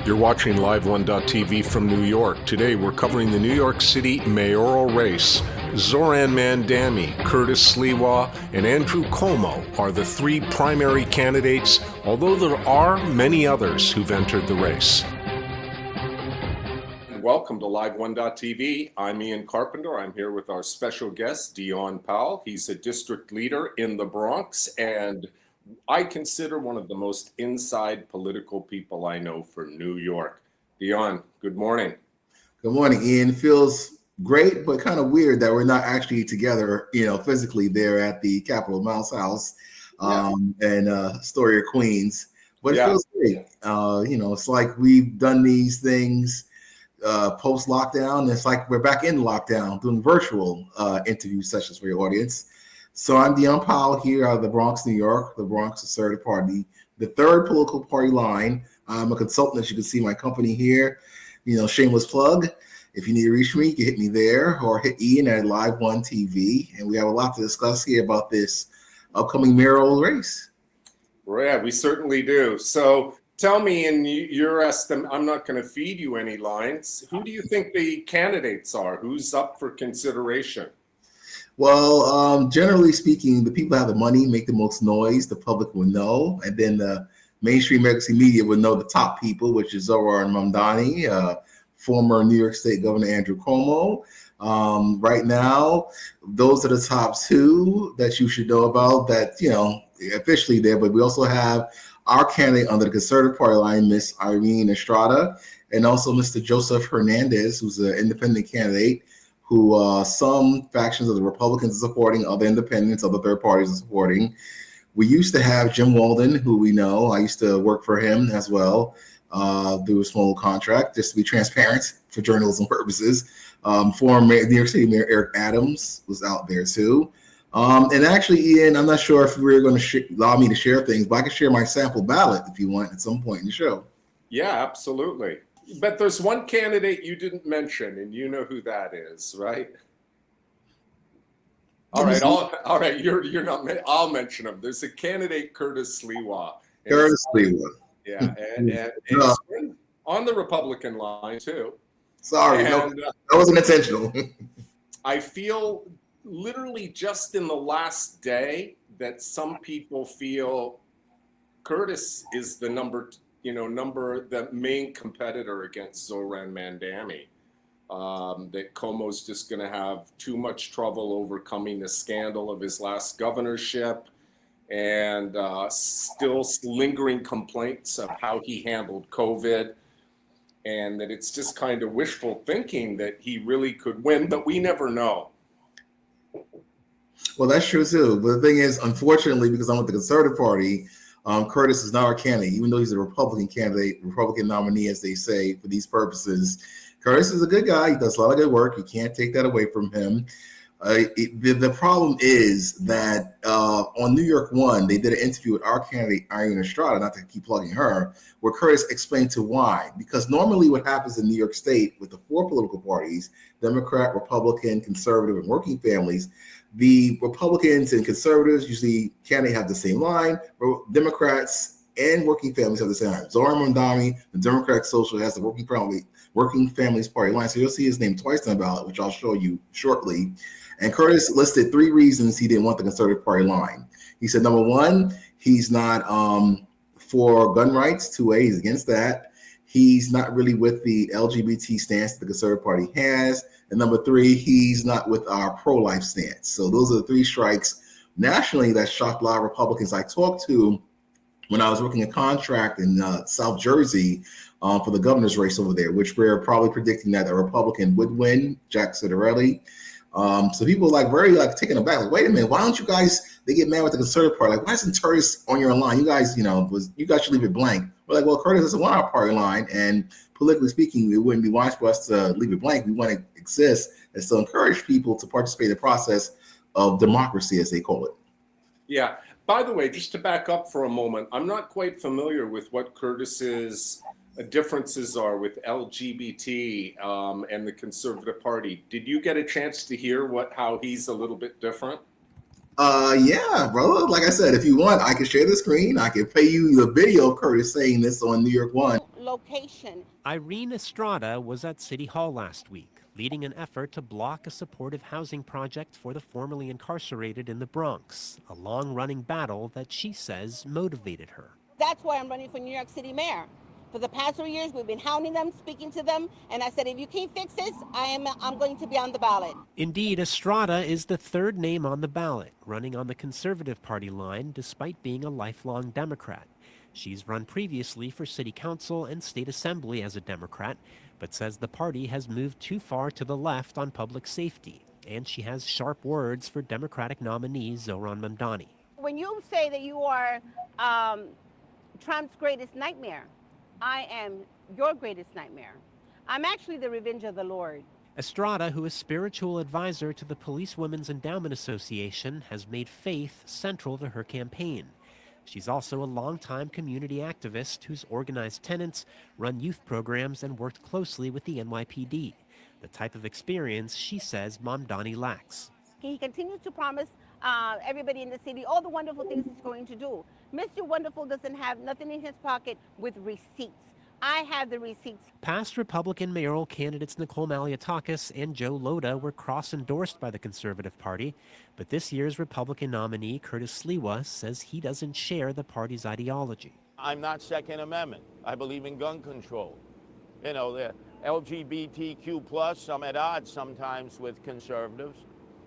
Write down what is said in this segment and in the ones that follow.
You're watching LiveONE.tv from New York. Today we're covering the New York City mayoral race. Zohran Mamdani, Curtis Sliwa, and Andrew Cuomo are the three primary candidates, although there are many others who've entered the race. Welcome to LiveONE.tv. I'm Ian Carpenter. I'm here with our special guest, Dion Powell. He's a district leader in the Bronx, and I consider one of the most inside political people I know for New York. Dion, good morning. Good morning, Ian. Feels great, but kind of weird that we're not actually together, physically there at the Capitol Mouse House in Astoria, Queens. But it feels great. It's like we've done these things post-lockdown. It's like we're back in lockdown doing virtual interview sessions for your audience. So I'm Dion Powell here out of the Bronx, New York, the Bronx Conservative Party, the third political party line. I'm a consultant, as you can see my company here. Shameless plug. If you need to reach me, you can hit me there or hit Ian at LiveONE TV. And we have a lot to discuss here about this upcoming mayoral race. Yeah, we certainly do. So tell me, in your estimate, I'm not going to feed you any lines. Who do you think the candidates are? Who's up for consideration? Well, generally speaking, the people that have the money make the most noise. The public will know, and then the mainstream American media will know the top people, which is Zohran Mamdani, former New York State Governor Andrew Cuomo. Right now, those are the top two that you should know about. That officially there, but we also have our candidate under the Conservative Party line, Miss Irene Estrada, and also Mr. Joseph Hernandez, who's an independent candidate, who some factions of the Republicans are supporting, other independents, other third parties are supporting. We used to have Jim Walden, who we know. I used to work for him as well, do a small contract, just to be transparent for journalism purposes. Former New York City Mayor Eric Adams was out there too. And actually, Ian, I'm not sure if we're going to allow me to share things, but I can share my sample ballot if you want at some point in the show. Yeah, absolutely. But there's one candidate you didn't mention, and you know who that is, right? All right. You're not. I'll mention him. There's a candidate, Curtis Sliwa. Curtis Sliwa. Yeah, and he's been on the Republican line too. Sorry, no, that wasn't intentional. I feel literally just in the last day that some people feel Curtis is the the main competitor against Zohran Mamdani. That Cuomo's just going to have too much trouble overcoming the scandal of his last governorship and still lingering complaints of how he handled COVID, and that it's just kind of wishful thinking that he really could win, but we never know. Well, that's true too. But the thing is, unfortunately, because I'm with the Conservative Party, Curtis is not our candidate, even though he's a Republican candidate, Republican nominee, as they say, for these purposes. Curtis is a good guy. He does a lot of good work. You can't take that away from him. The problem is that on New York One, they did an interview with our candidate, Irene Estrada, not to keep plugging her, where Curtis explained to why. Because normally what happens in New York State with the four political parties, Democrat, Republican, Conservative, and working families, the Republicans and conservatives usually have the same line. Democrats and working families have the same line. Zohran Mamdani, the Democratic Socialist, has the Working Families Party line. So you'll see his name twice on the ballot, which I'll show you shortly. And Curtis listed three reasons he didn't want the Conservative Party line. He said, number one, he's not for gun rights. 2A, he's against that. He's not really with the LGBT stance that the Conservative Party has. And number three, he's not with our pro-life stance. So those are the three strikes nationally that shocked a lot of Republicans I talked to when I was working a contract in South Jersey for the governor's race over there, which we're probably predicting that a Republican would win, Jack Ciattarelli. So people very taken aback, like, wait a minute, why don't you guys, they get mad with the Conservative Party, like, why isn't Curtis on your line? You guys, you guys should leave it blank. We're like, well, Curtis doesn't want our party line, and politically speaking, it wouldn't be wise for us to leave it blank. We want to exist and still encourage people to participate in the process of democracy, as they call it. Yeah. By the way, just to back up for a moment, I'm not quite familiar with what Curtis's differences are with LGBT and the Conservative Party. Did you get a chance to hear how he's a little bit different? Yeah, bro. Like I said, if you want, I can share the screen. I can play you the video of Curtis saying this on New York One. location. Irene Estrada was at City Hall last week, leading an effort to block a supportive housing project for the formerly incarcerated in the Bronx, a long-running battle that she says motivated her. That's why I'm running for New York City mayor. For the past 3 years, we've been hounding them, speaking to them, and I said, if you can't fix this, I'm going to be on the ballot. Indeed, Estrada is the third name on the ballot, running on the Conservative Party line despite being a lifelong Democrat. She's run previously for city council and state assembly as a Democrat, but says the party has moved too far to the left on public safety, and she has sharp words for Democratic nominee Zohran Mamdani. When you say that you are Trump's greatest nightmare, I am your greatest nightmare. I'm actually the revenge of the Lord. Estrada, who is spiritual advisor to the Police Women's Endowment Association, has made faith central to her campaign. She's also a longtime community activist who's organized tenants, run youth programs, and worked closely with the NYPD, the type of experience she says Mamdani lacks. He continues to promise everybody in the city all the wonderful things he's going to do. Mr. Wonderful doesn't have nothing in his pocket with receipts. I have the receipts. Past Republican mayoral candidates Nicole Malliotakis and Joe Lhota were cross-endorsed by the Conservative Party, but this year's Republican nominee, Curtis Sliwa, says he doesn't share the party's ideology. I'm not Second Amendment. I believe in gun control. You know, the LGBTQ+, I'm at odds sometimes with conservatives.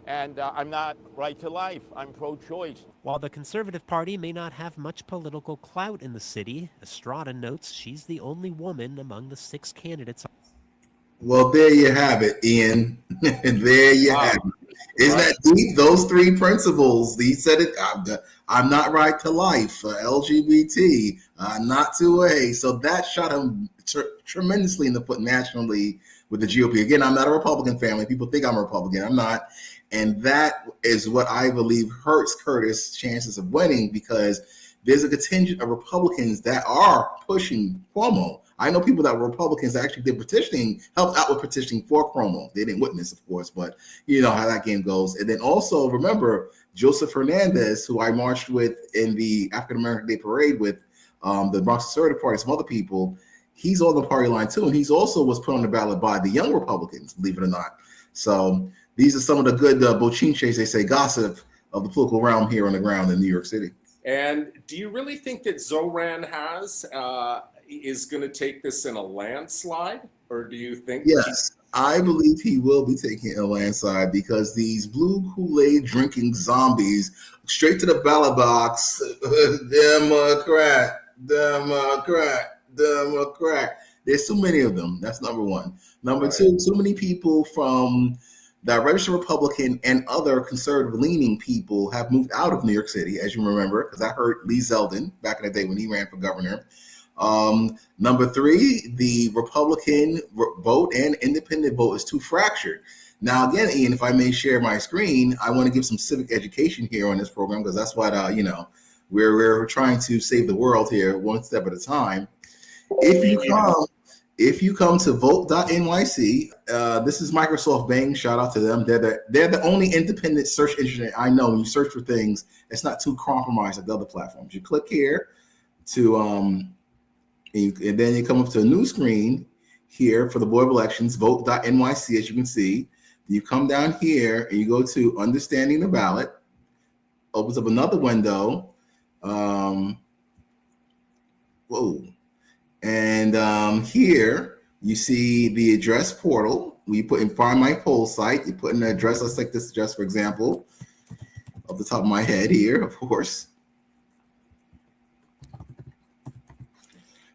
And I'm not right to life. I'm pro-choice. While the Conservative Party may not have much political clout in the city, Estrada notes she's the only woman among the 6 candidates. Well, there you have it, Ian. There you have it. Isn't that deep? Those 3 principles. He said it. I'm not right to life. LGBT. Not to A. So that shot him tremendously in the foot nationally with the GOP. Again, I'm not a Republican family. People think I'm a Republican. I'm not. And that is what I believe hurts Curtis' chances of winning, because there's a contingent of Republicans that are pushing Cuomo. I know people that were Republicans that actually did petitioning, helped out with petitioning for Cuomo. They didn't witness, of course, but you know how that game goes. And then also remember Joseph Hernandez, who I marched with in the African American Day Parade with the Bronx Conservative Party, some other people. He's on the party line too, and he's also was put on the ballot by the young Republicans, believe it or not. So these are some of the good bochinches, they say, gossip of the political realm here on the ground in New York City. And do you really think that Zohran is going to take this in a landslide? Or do you think? Yes, I believe he will be taking a landslide, because these blue Kool-Aid drinking zombies straight to the ballot box. Democrat. There's too many of them. That's number one. Number two, too many people from the registered Republican and other conservative-leaning people have moved out of New York City, as you remember, because I heard Lee Zeldin back in the day when he ran for governor. Number three, the Republican vote and independent vote is too fractured. Now, again, Ian, if I may share my screen, I want to give some civic education here on this program, because that's what, we're trying to save the world here one step at a time. If you come to vote.nyc, this is Microsoft Bing. Shout out to them. They're the only independent search engine I know. When you search for things, it's not too compromised like the other platforms. You click here to and then you come up to a new screen here for the Board of Elections, vote.nyc, as you can see. You come down here and you go to understanding the ballot. Opens up another window. And here you see the address portal. We put in Find My Poll Site. You put in the address. Let's take this address, for example, off the top of my head here, of course.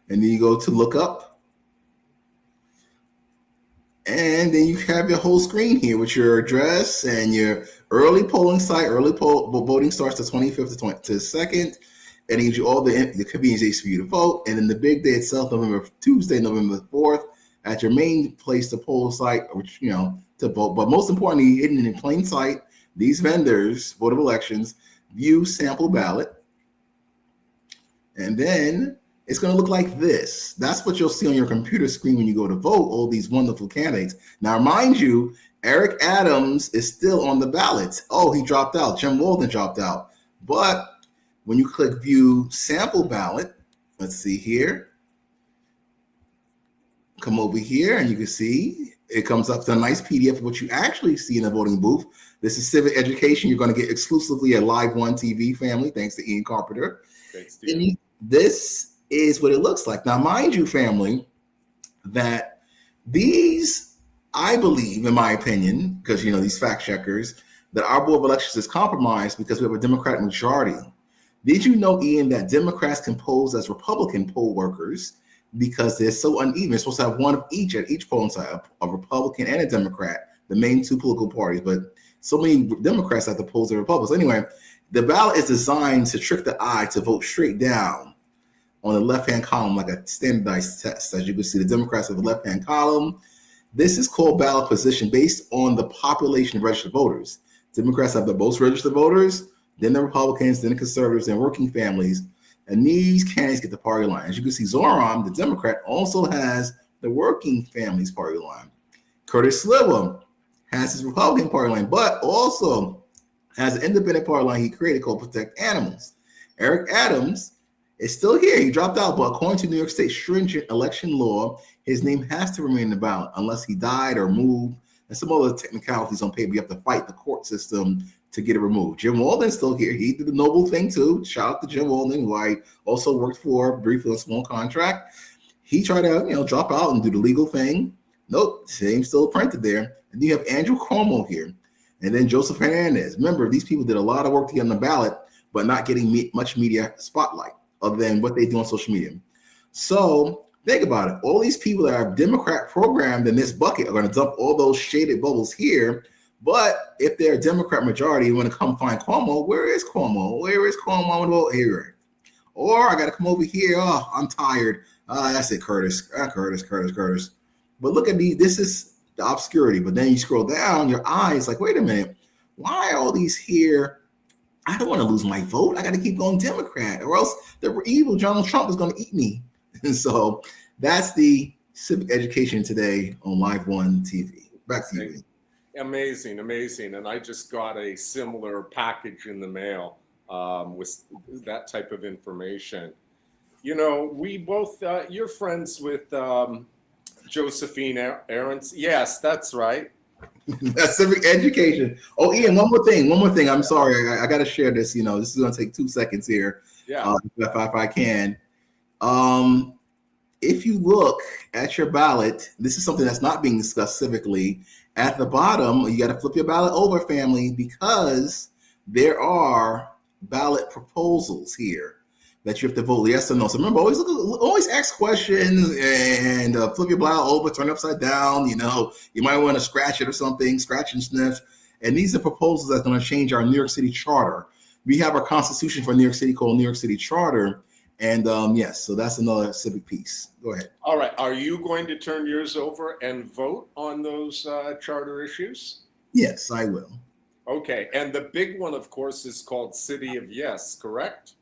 And then you go to look up. And then you have your whole screen here with your address and your early polling site. Voting starts the 25th to the 2nd. And it gives you all the convenience days for you to vote. And then the big day itself, Tuesday, November 4th, at your main place, the poll site, which, to vote. But most importantly, hidden in plain sight, these vendors, Board of Elections, view sample ballot. And then it's going to look like this. That's what you'll see on your computer screen when you go to vote, all these wonderful candidates. Now, mind you, Eric Adams is still on the ballot. Oh, he dropped out. Jim Walden dropped out. But when you click view sample ballot, let's see here. come over here and you can see it comes up to a nice PDF of what you actually see in the voting booth. This is civic education you're going to get exclusively at LiveONE TV, family, thanks to Ian Carpenter. Thanks to you. This is what it looks like. Now, mind you, family, that these, I believe, in my opinion, because, these fact checkers, that our Board of Elections is compromised because we have a Democratic majority. Did you know, Ian, that Democrats can pose as Republican poll workers because they're so uneven? They're supposed to have one of each at each polling side, a Republican and a Democrat, the main two political parties, but so many Democrats have to pose their Republicans. Anyway, the ballot is designed to trick the eye to vote straight down on the left-hand column like a standardized test. As you can see, the Democrats have the left-hand column. This is called ballot position based on the population of registered voters. Democrats have the most registered voters, then the Republicans, then the conservatives, and working families. And these candidates get the party line. As you can see, Zohran, the Democrat, also has the working families party line. Curtis Sliwa has his Republican party line, but also has an independent party line he created called Protect Animals. Eric Adams is still here. He dropped out, but according to New York State stringent election law, his name has to remain in the ballot unless he died or moved, and some other technicalities on paper. You have to fight the court system to get it removed. Jim Walden's still here. He did the noble thing too. Shout out to Jim Walden, who I also worked for briefly on a small contract. He tried to, drop out and do the legal thing. Nope, his name's still printed there. And you have Andrew Cuomo here, and then Joseph Hernandez. Remember, these people did a lot of work to get on the ballot, but not getting much media spotlight other than what they do on social media. So think about it. All these people that are Democrat programmed in this bucket are going to dump all those shaded bubbles here. But if they're a Democrat majority, you want to come find Cuomo. Where is Cuomo? Where is Cuomo? I want to vote here. Or I got to come over here. Oh, I'm tired. That's it, Curtis. Curtis. But look at these. This is the obscurity. But then you scroll down, your eyes like, wait a minute. Why are all these here? I don't want to lose my vote. I got to keep going Democrat, or else the evil Donald Trump is going to eat me. And so that's the civic education today on LiveONE TV. Back to you. Amazing. And I just got a similar package in the mail with that type of information. We both, you're friends with Josephine Aarons. Yes, that's right. That's civic education. Oh, Ian, one more thing. I'm sorry. I got to share this. This is going to take 2 seconds here. Yeah. If I can. If you look at your ballot, this is something that's not being discussed civically. At the bottom, you got to flip your ballot over, family, because there are ballot proposals here that you have to vote yes or no. So remember, always ask questions and flip your ballot over, turn it upside down. You might want to scratch it or something, scratch and sniff. And these are proposals that's going to change our New York City charter. We have our constitution for New York City called New York City Charter. And yes, so that's another civic piece. Go ahead. All right. Are you going to turn yours over and vote on those charter issues? Yes, I will. Okay. And the big one, of course, is called City of Yes, correct?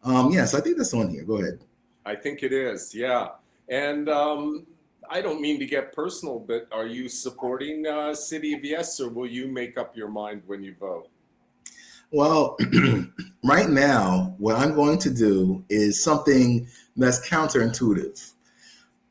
Yes, I think that's on here. Go ahead. I think it is. Yeah. And I don't mean to get personal, but are you supporting City of Yes, or will you make up your mind when you vote? Well, right now, what I'm going to do is something that's counterintuitive.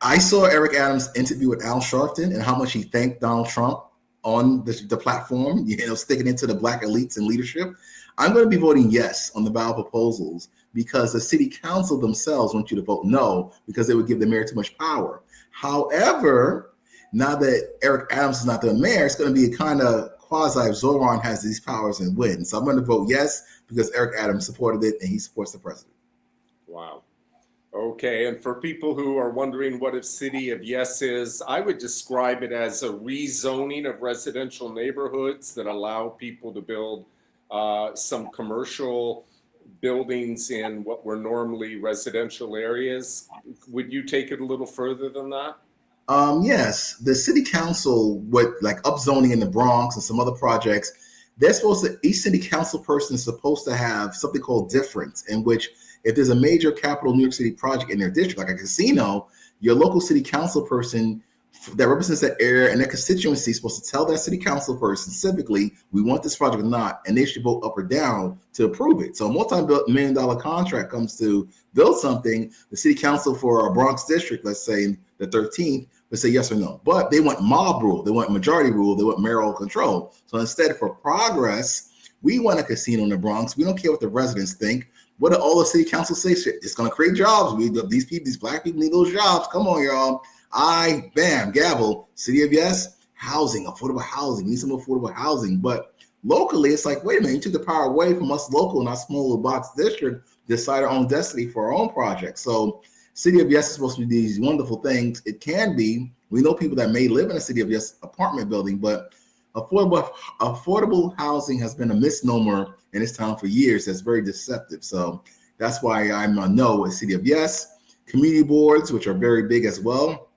I saw Eric Adams' interview with Al Sharpton and how much he thanked Donald Trump on the platform, sticking into the Black elites and leadership. I'm going to be voting yes on the ballot proposals because the city council themselves want you to vote no because they would give the mayor too much power. However, now that Eric Adams is not the mayor, it's going to be a kind of quasi if Zohran has these powers and wins. So I'm going to vote yes because Eric Adams supported it and he supports the president. Wow. Okay. And for people who are wondering what a City of Yes is, I would describe it as a rezoning of residential neighborhoods that allow people to build some commercial buildings in what were normally residential areas. Would you take it a little further than that? Yes, the city council with like upzoning in the Bronx and some other projects, each city council person is supposed to have something called difference, in which if there's a major capital New York City project in their district, like a casino, your local city council person that represents that area and their constituency is supposed to tell that city council person civically, we want this project or not, and they should vote up or down to approve it. So a multi-million-dollar contract comes to build something, the city council for a Bronx district, let's say the 13th, but say yes or no. But they want mob rule, they want majority rule, they want mayoral control. So instead, for progress, we want a casino in the Bronx. We don't care what the residents think. What do all the city council say? Shit, it's going to create jobs. These people, these black people need those jobs. Come on, y'all. Bam, gavel. City of yes, housing, affordable housing. We need some affordable housing. But locally, it's like, wait a minute, you took the power away from us local in our small little box district, decide our own destiny for our own project. So City of Yes is supposed to be these wonderful things. It can be. We know people that may live in a City of Yes apartment building, but affordable housing has been a misnomer in this town for years. That's very deceptive. So that's why I'm a no at City of Yes. Community boards, which are very big as well,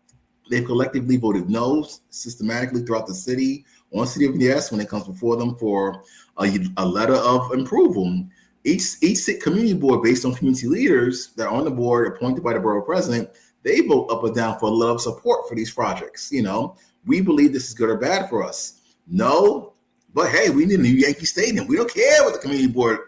they've collectively voted no's systematically throughout the city on City of Yes when it comes before them for a letter of approval. Each community board, based on community leaders that are on the board appointed by the borough president, they vote up or down for a letter of support for these projects. You know, we believe this is good or bad for us. No, but hey, we need a new Yankee Stadium. We don't care what the community board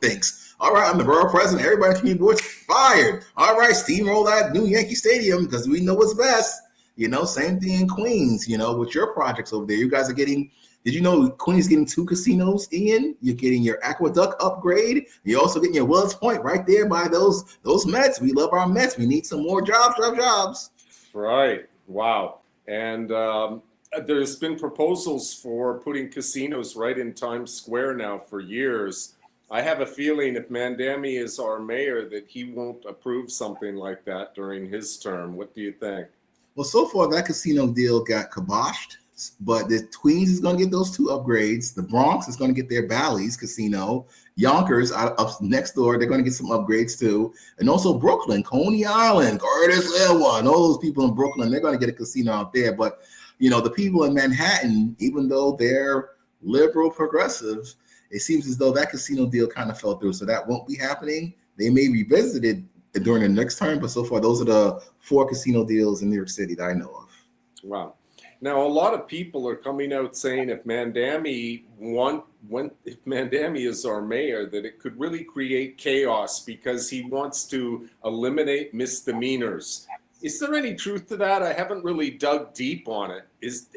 thinks. All right, I'm the borough president. Everybody in the community board's fired. All right, steamroll that new Yankee Stadium because we know what's best. You know, same thing in Queens, you know, with your projects over there. You guys are getting, did you know Queens is getting 2 casinos, Ian? You're getting your aqueduct upgrade. You're also getting your Wells Point right there by those Mets. We love our Mets. We need some more jobs. Right. Wow. And there's been proposals for putting casinos right in Times Square now for years. I have a feeling if Mamdani is our mayor that he won't approve something like that during his term. What do you think? Well, so far that casino deal got kiboshed, but the Queens is going to get those 2 upgrades. The Bronx is going to get their Bally's casino. Yonkers up next door, they're going to get some upgrades too. And also Brooklyn, Coney Island, Curtis, Sliwa, and all those people in Brooklyn, they're going to get a casino out there. But, you know, the people in Manhattan, even though they're liberal progressives, it seems as though that casino deal kind of fell through. So that won't be happening. They may revisit it during the next term, but so far those are the 4 casino deals in New York City that I know of. Wow. Now a lot of people are coming out saying if Mamdani is our mayor, that it could really create chaos because he wants to eliminate misdemeanors. Is there any truth to that? I haven't really dug deep on it.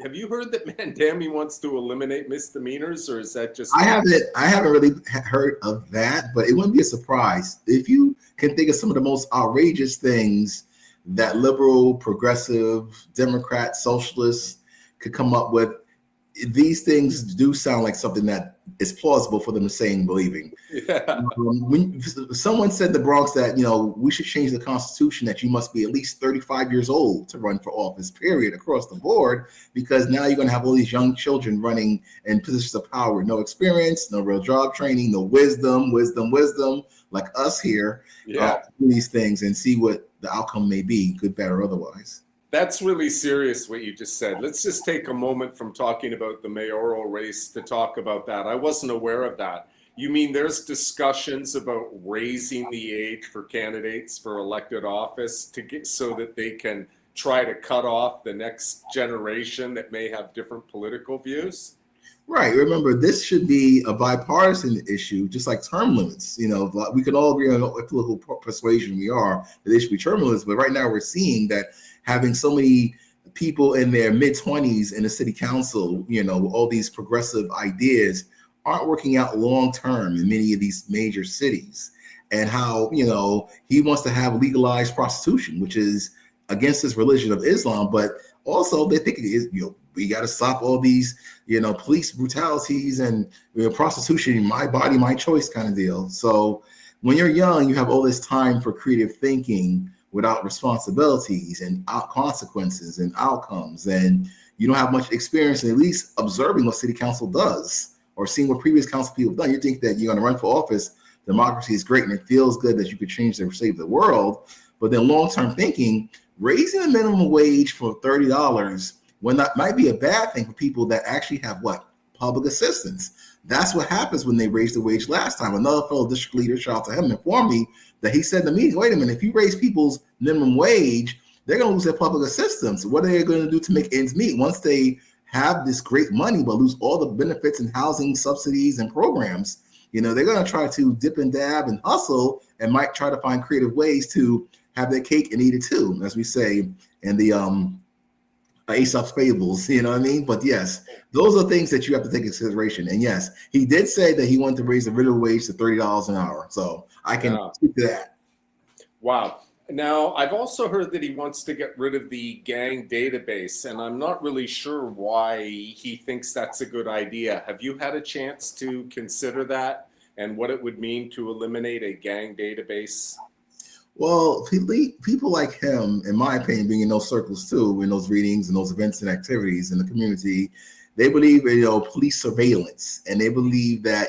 Have you heard that Mamdani wants to eliminate misdemeanors, or is that just? I haven't really heard of that, but it wouldn't be a surprise if you can think of some of the most outrageous things that liberal, progressive, Democrat, socialists could come up with. These things do sound like something that is plausible for them to say and believing. Yeah. When someone said the Bronx that, you know, we should change the Constitution that you must be at least 35 years old to run for office, period, across the board, because now you're going to have all these young children running in positions of power with no experience, no real job training, no wisdom, like us here. Yeah. Do these things and see what the outcome may be, good, bad, or otherwise. That's really serious what you just said. Let's just take a moment from talking about the mayoral race to talk about that. I wasn't aware of that. You mean there's discussions about raising the age for candidates for elected office to get so that they can try to cut off the next generation that may have different political views? Right. Remember, this should be a bipartisan issue, just like term limits. You know, we can all agree on what political persuasion we are that they should be term limits. But right now we're seeing that having so many people in their mid-20s in the city council, you know, all these progressive ideas aren't working out long-term in many of these major cities. And how, you know, he wants to have legalized prostitution, which is against this religion of Islam, but also they think it is, you know, we got to stop all these, you know, police brutalities and, you know, prostitution, my body, my choice kind of deal. So when you're young, you have all this time for creative thinking without responsibilities and consequences and outcomes. And you don't have much experience in at least observing what city council does or seeing what previous council people have done. You think that you're going to run for office, democracy is great and it feels good that you could change and save the world. But then long-term thinking, raising the minimum wage for $30 when that might be a bad thing for people that actually have what? Public assistance. That's what happens when they raised the wage last time. Another fellow district leader, shout out to him, informed me that he said in the meeting, wait a minute, if you raise people's minimum wage, they're going to lose their public assistance. What are they going to do to make ends meet once they have this great money but lose all the benefits and housing subsidies and programs? You know, they're going to try to dip and dab and hustle and might try to find creative ways to have their cake and eat it too, as we say in the Aesop's fables, you know what I mean? But yes, those are things that you have to take into consideration. And yes, he did say that he wanted to raise the minimum wage to $30 an hour. So I can speak to that. Wow. Now, I've also heard that he wants to get rid of the gang database, and I'm not really sure why he thinks that's a good idea. Have you had a chance to consider that and what it would mean to eliminate a gang database? Well, people like him, in my opinion, being in those circles too, in those readings and those events and activities in the community, they believe in, police surveillance, and they believe that,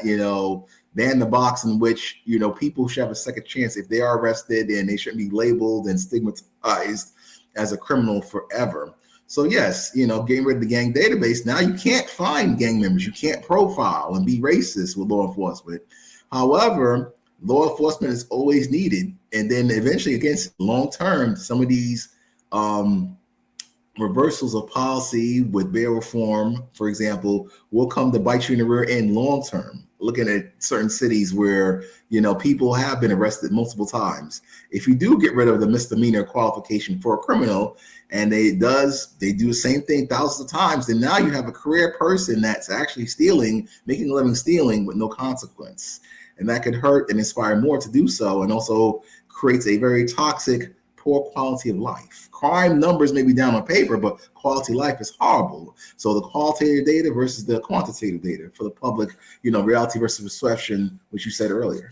they're in the box in which, people should have a second chance if they are arrested, and they shouldn't be labeled and stigmatized as a criminal forever. So yes, getting rid of the gang database, now you can't find gang members. You can't profile and be racist with law enforcement. However, law enforcement is always needed. And then eventually, against long term, some of these reversals of policy with bail reform, for example, will come to bite you in the rear end long term. Looking at certain cities where, people have been arrested multiple times. If you do get rid of the misdemeanor qualification for a criminal, and they do the same thing thousands of times, then now you have a career person that's actually stealing, making a living stealing with no consequence. And that could hurt and inspire more to do so, and also creates a very toxic, poor quality of life. Crime numbers may be down on paper, but quality of life is horrible. So the qualitative data versus the quantitative data for the public, reality versus perception, which you said earlier.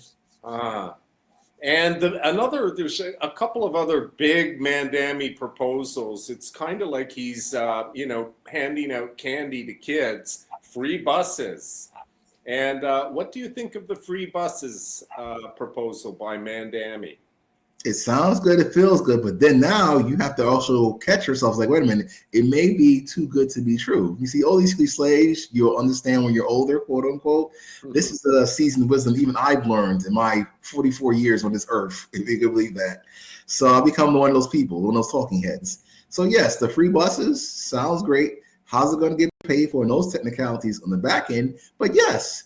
And there's a couple of other big Mamdani proposals. It's kind of like he's, handing out candy to kids, free buses. And what do you think of the free buses proposal by Mamdani? It sounds good, it feels good, but then now you have to also catch yourself like, wait a minute, it may be too good to be true. You see all these cliches, you'll understand when you're older, quote unquote. Mm-hmm. This is the seasoned wisdom even I've learned in my 44 years on this earth, if you can believe that. So I've become one of those people, one of those talking heads. So yes, the free buses sounds great. How's it going to get paid for, and those technicalities on the back end? But yes,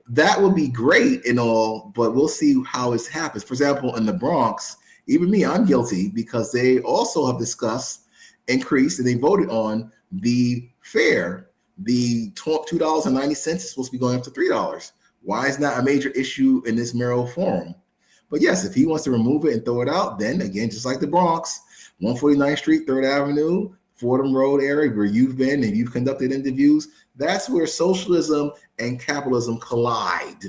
that would be great and all, but we'll see how it happens. For example, in the Bronx, even me, I'm guilty because they also have discussed increase, and they voted on the fare. The $2.90 is supposed to be going up to $3. Why is that a major issue in this mayoral forum? But yes, if he wants to remove it and throw it out, then again, just like the Bronx, 149th Street, 3rd Avenue, Fordham Road area where you've been and you've conducted interviews, that's where socialism and capitalism collide.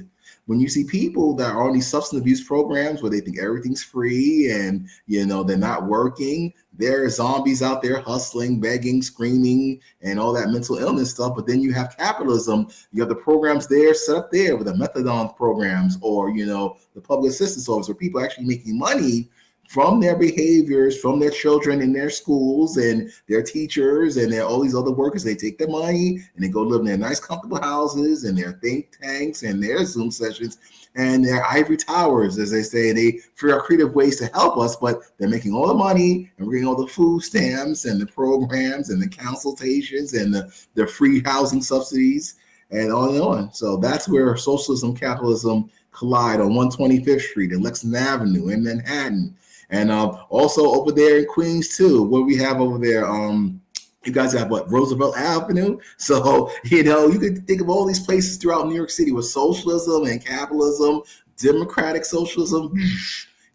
When you see people that are on these substance abuse programs where they think everything's free and, they're not working, there are zombies out there hustling, begging, screaming, and all that mental illness stuff. But then you have capitalism. You have the programs there set up there with the methadone programs or, the public assistance office where people are actually making money from their behaviors, from their children in their schools and their teachers and all these other workers. They take their money and they go live in their nice, comfortable houses and their think tanks and their Zoom sessions and their ivory towers, as they say. They figure out creative ways to help us, but they're making all the money and bringing all the food stamps and the programs and the consultations and the free housing subsidies and on and on. So that's where socialism, capitalism collide on 125th Street and Lexington Avenue in Manhattan. And also over there in Queens too, what we have over there, you guys have Roosevelt Avenue. So, you could think of all these places throughout New York City with socialism and capitalism, democratic socialism,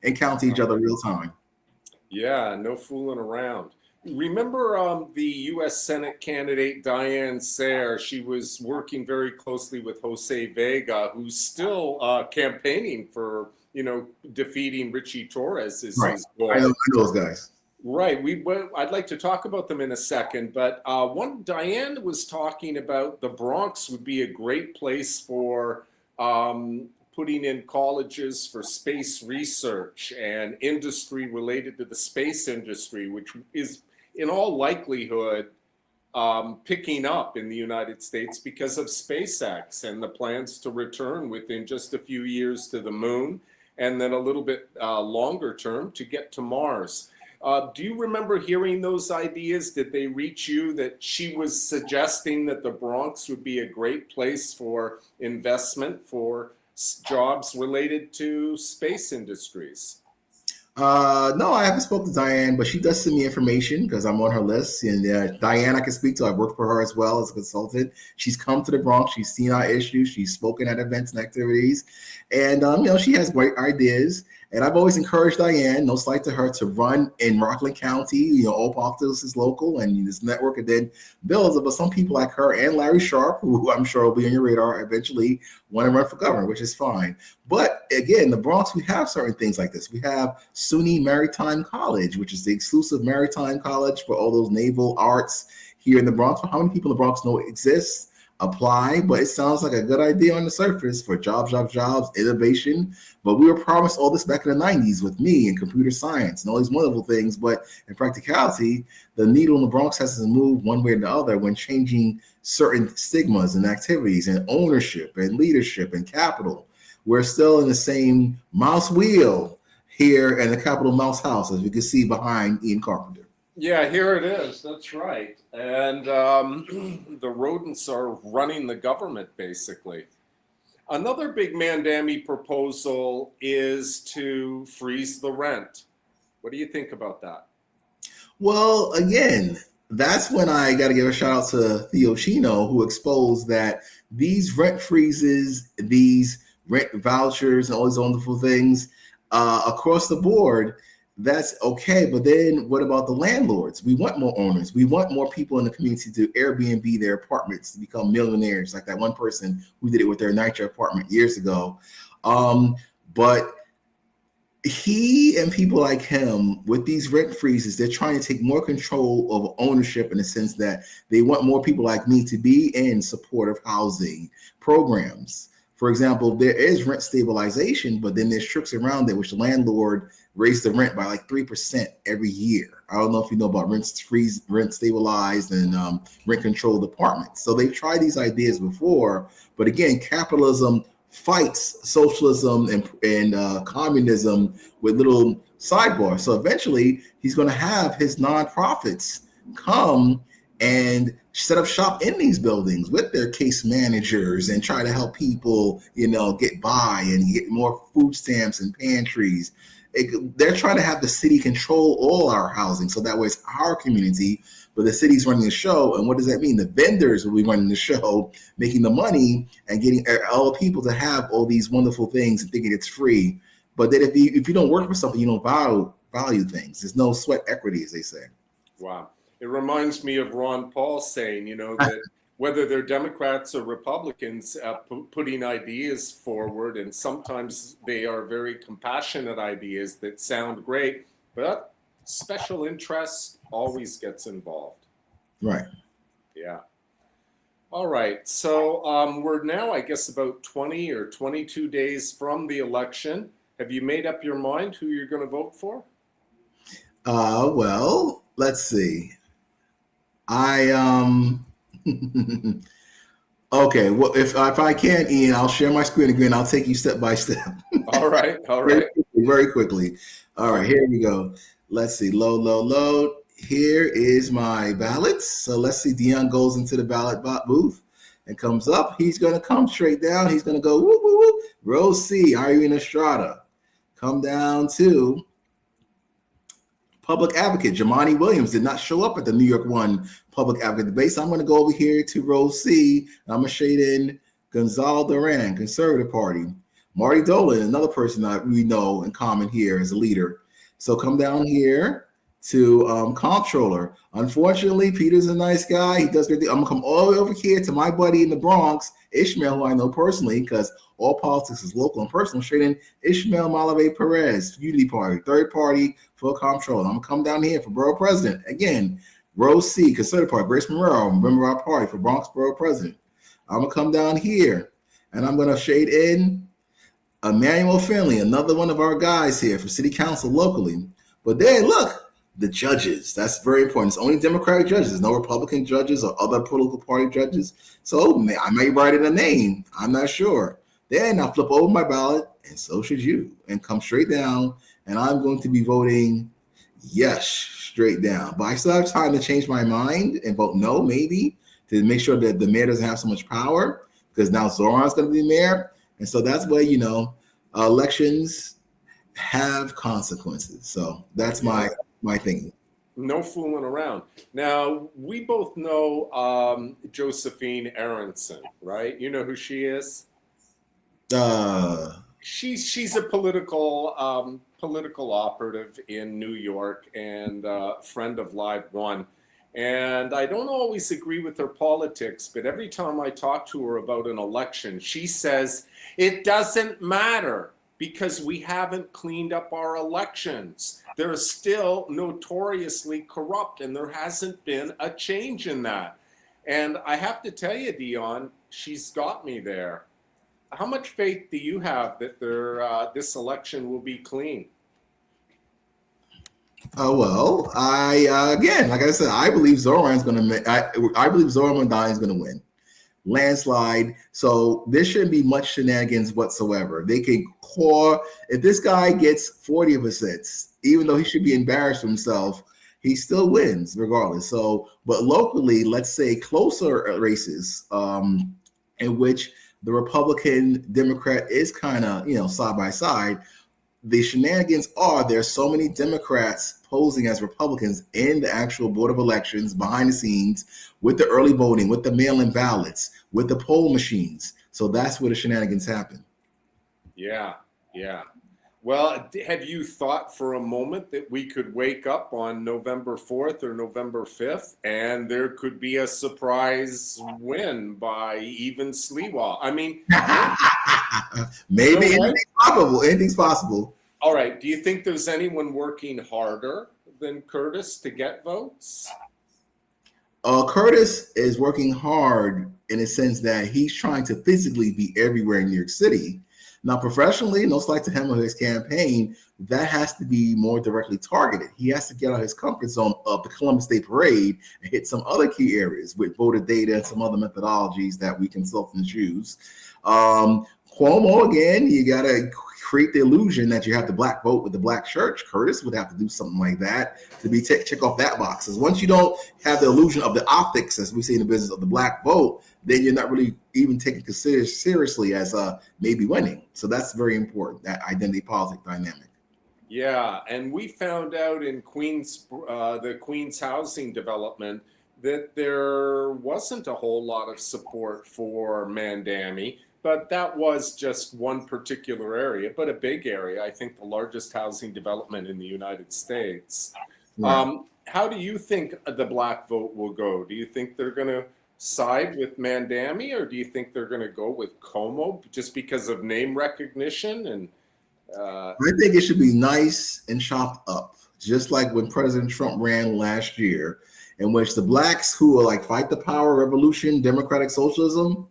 encounter each other real time. Yeah, no fooling around. Remember the U.S. Senate candidate Diane Sayre? She was working very closely with Jose Vega, who's still campaigning for defeating Richie Torres is right. His goal. I know those guys. Right. I'd like to talk about them in a second, but Diane was talking about the Bronx would be a great place for putting in colleges for space research and industry related to the space industry, which is in all likelihood picking up in the United States because of SpaceX and the plans to return within just a few years to the moon, and then a little bit longer term to get to Mars. Do you remember hearing those ideas? Did they reach you that she was suggesting that the Bronx would be a great place for investment for jobs related to space industries? No, I haven't spoken to Diane, but she does send me information because I'm on her list. And Diane, I can speak to. I work for her as well as a consultant. She's come to the Bronx. She's seen our issues. She's spoken at events and activities, and she has great ideas. And I've always encouraged Diane, no slight to her, to run in Rockland County. All politics is local, and this network, and then builds. But some people like her and Larry Sharp, who I'm sure will be on your radar eventually, want to run for governor, which is fine. But again, the Bronx, we have certain things like this. We have SUNY Maritime College, which is the exclusive maritime college for all those naval arts here in the Bronx. How many people in the Bronx know it exists? Apply, but it sounds like a good idea on the surface for jobs, innovation. But we were promised all this back in the 90s with me and computer science and all these wonderful things. But in practicality, the needle in the Bronx hasn't moved one way or the other when changing certain stigmas and activities and ownership and leadership and capital. We're still in the same mouse wheel here in the Capitol Mouse House, as you can see behind Ian Carpenter. Yeah, here it is. That's right. And the rodents are running the government, basically. Another big Mamdani proposal is to freeze the rent. What do you think about that? Well, again, that's when I got to give a shout out to Theo Chino, who exposed that these rent freezes, these rent vouchers, and all these wonderful things across the board, that's okay. But then what about the landlords? We want more owners. We want more people in the community to Airbnb their apartments to become millionaires, like that one person who did it with their NYCHA apartment years ago. But he and people like him with these rent freezes, they're trying to take more control of ownership in the sense that they want more people like me to be in supportive housing programs. For example, there is rent stabilization, but then there's tricks around it, which the landlord raised the rent by like 3% every year. I don't know if you know about rent stabilized and rent controlled apartments. So they've tried these ideas before, but again, capitalism fights socialism and communism with little sidebars. So eventually he's going to have his nonprofits come and set up shop in these buildings with their case managers and try to help people, get by and get more food stamps and pantries. They're trying to have the city control all our housing, so that way it's our community, but the city's running the show. And what does that mean? The vendors will be running the show, making the money and getting all the people to have all these wonderful things and thinking it's free. But then if you don't work for something, you don't value things. There's no sweat equity, as they say. Wow. It reminds me of Ron Paul saying, that whether they're Democrats or Republicans putting ideas forward, and sometimes they are very compassionate ideas that sound great, but special interest always gets involved. Right. Yeah. All right. So we're now, I guess, about 20 or 22 days from the election. Have you made up your mind who you're going to vote for? Well, let's see. Okay, well, if I can, Ian, I'll share my screen again. I'll take you step by step. All right. Very quickly. All right, here we go. Let's see. Load. Here is my ballots. So let's see. Dion goes into the ballot booth and comes up. He's going to come straight down. He's going to go, whoop, whoop, whoop. Row C, Irene Estrada. Come down to Public Advocate. Jamani Williams did not show up at the New York 1 Public Advocate debate. So I'm going to go over here to row C. And I'm going to shade in Gonzalo Duran, Conservative Party. Marty Dolan, another person that we know in common here as a leader. So come down here to Comptroller. Unfortunately, Peter's a nice guy. He does good things. I'm going to come all the way over here to my buddy in the Bronx, Ishmael, who I know personally because all politics is local and personal. Straight in Ishmael Malave Perez, Unity Party, third party for Comptroller. I'm going to come down here for Borough President. Again, row C, Conservative Party, Grace Morrell, member of our party for Bronx Borough President. I'm going to come down here and I'm going to shade in Emmanuel Finley, another one of our guys here for City Council locally. But then look, the judges. That's very important. It's only Democratic judges, no Republican judges or other political party judges. So I may write in a name. I'm not sure. Then I'll flip over my ballot, and so should you, and come straight down. And I'm going to be voting yes, straight down. But I still have time to change my mind and vote no, maybe, to make sure that the mayor doesn't have so much power, because now Zohran's going to be mayor. And so that's where, elections have consequences. So that's my thinking. No fooling around. Now, we both know Josephine Aronson, right? You know who she is? She's a political operative in New York and friend of LiveONE. And I don't always agree with her politics, but every time I talk to her about an election, she says it doesn't matter because we haven't cleaned up our elections. They're still notoriously corrupt, and there hasn't been a change in that. And I have to tell you, Dion, she's got me there. How much faith do you have that this election will be clean? Well, again, like I said, I believe Zohran's going to. I believe Zohran Mamdani is going to win, landslide. So there shouldn't be much shenanigans whatsoever. They can core if this guy gets 40%, even though he should be embarrassed for himself, he still wins regardless. So, but locally, let's say closer races, in which the Republican Democrat is kind of side by side. The shenanigans are there's so many Democrats posing as Republicans in the actual board of elections behind the scenes with the early voting, with the mail-in ballots, with the poll machines. So that's where the shenanigans happen. Yeah. Well, have you thought for a moment that we could wake up on November 4th or November 5th and there could be a surprise win by even Sliwa? I mean, maybe anything's possible. All right. Do you think there's anyone working harder than Curtis to get votes? Curtis is working hard in a sense that he's trying to physically be everywhere in New York City. Now, professionally, no slight to him or his campaign, that has to be more directly targeted. He has to get out of his comfort zone of the Columbus Day Parade and hit some other key areas with voter data and some other methodologies that we consultants use. Cuomo, again, you got to create the illusion that you have the black vote with the black church. Curtis would have to do something like that to be check off that box. Because once you don't have the illusion of the optics, as we see in the business of the black vote, then you're not really even taken considered seriously as maybe winning. So that's very important, that identity politics dynamic. Yeah, and we found out in the Queens housing development that there wasn't a whole lot of support for Mamdani. But that was just one particular area, but a big area. I think the largest housing development in the United States. Right. How do you think the black vote will go? Do you think they're going to side with Mamdani, or do you think they're going to go with Cuomo just because of name recognition? And I think it should be nice and chopped up, just like when President Trump ran last year, in which the blacks who are like fight the power revolution, democratic socialism,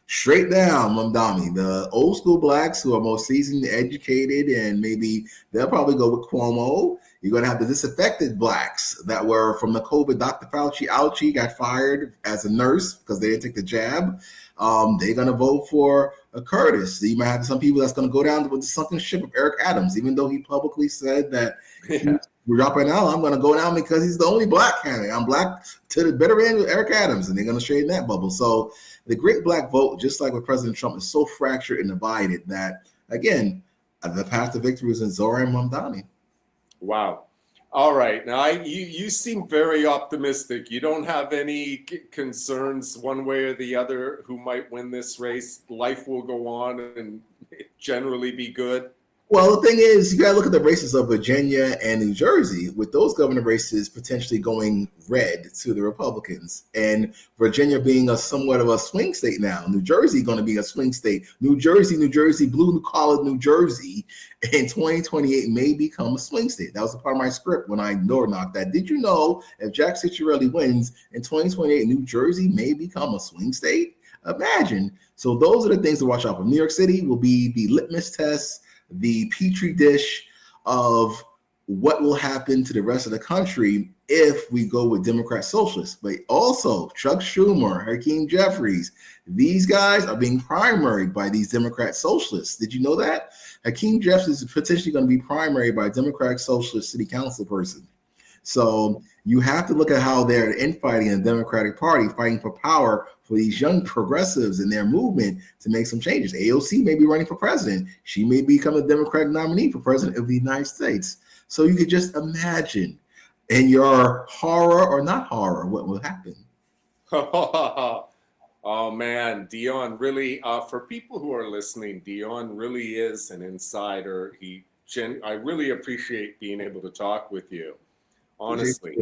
straight down Mamdani. The old school blacks who are most seasoned, educated, and maybe they'll probably go with Cuomo. You're going to have the disaffected blacks that were from the COVID. Dr. Fauci got fired as a nurse because they didn't take the jab. They're going to vote for Curtis. You might have some people that's going to go down with the sunken ship of Eric Adams, even though he publicly said that we're dropping out. I'm going to go down because he's the only black candidate. I'm black to the bitter end with Eric Adams, and they're going to shade in that bubble. So the great black vote, just like with President Trump, is so fractured and divided that, again, the path to victory is in Zohran Mamdani. Wow. All right. Now, you seem very optimistic. You don't have any concerns one way or the other who might win this race. Life will go on and generally be good. Well, the thing is, you got to look at the races of Virginia and New Jersey, with those governor races potentially going red to the Republicans, and Virginia being a somewhat of a swing state now. New Jersey going to be a swing state. New Jersey, blue collar New Jersey in 2028 may become a swing state. That was a part of my script when I door knocked that. Did you know if Jack Ciattarelli wins in 2028, New Jersey may become a swing state? Imagine. So those are the things to watch out for. New York City will be the litmus test, the petri dish of what will happen to the rest of the country if we go with Democrat socialists. But also Chuck Schumer, Hakeem Jeffries, these guys are being primaried by these Democrat socialists. Did you know that? Hakeem Jeffries is potentially going to be primaried by a Democratic socialist city council person. So you have to look at how they're infighting in the Democratic Party, fighting for power for these young progressives and their movement to make some changes. AOC may be running for president. She may become a Democratic nominee for president of the United States. So you could just imagine in your horror or not horror what will happen. Oh man, Dion really, for people who are listening, Dion really is an insider. I really appreciate being able to talk with you, honestly.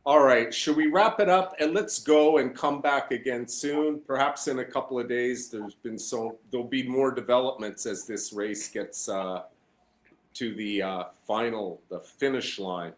All right, should we wrap it up and let's go and come back again soon? Perhaps in a couple of days. There'll be more developments as this race gets to the finish line.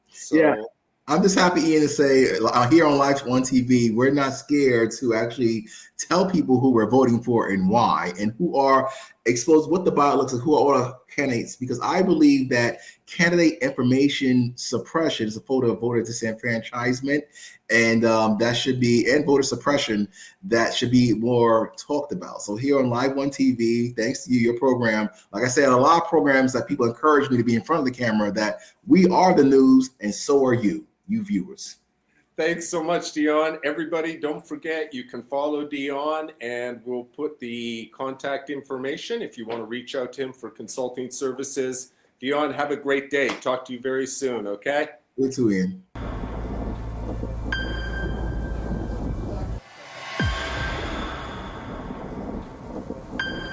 So, yeah, I'm just happy, Ian, to say here on LiveONE TV, we're not scared to actually tell people who we're voting for and why, and who are exposed what the ballot looks like, who are all the candidates, because I believe that candidate information suppression is a photo of voter disenfranchisement, and that should be, and voter suppression, that should be more talked about. So here on LiveONE TV, thanks to you, your program, like I said, a lot of programs that people encourage me to be in front of the camera, that we are the news and so are you viewers. Thanks so much, Dion. Everybody, don't forget, you can follow Dion, and we'll put the contact information if you want to reach out to him for consulting services. Dion, have a great day. Talk to you very soon, okay? You too, Ian.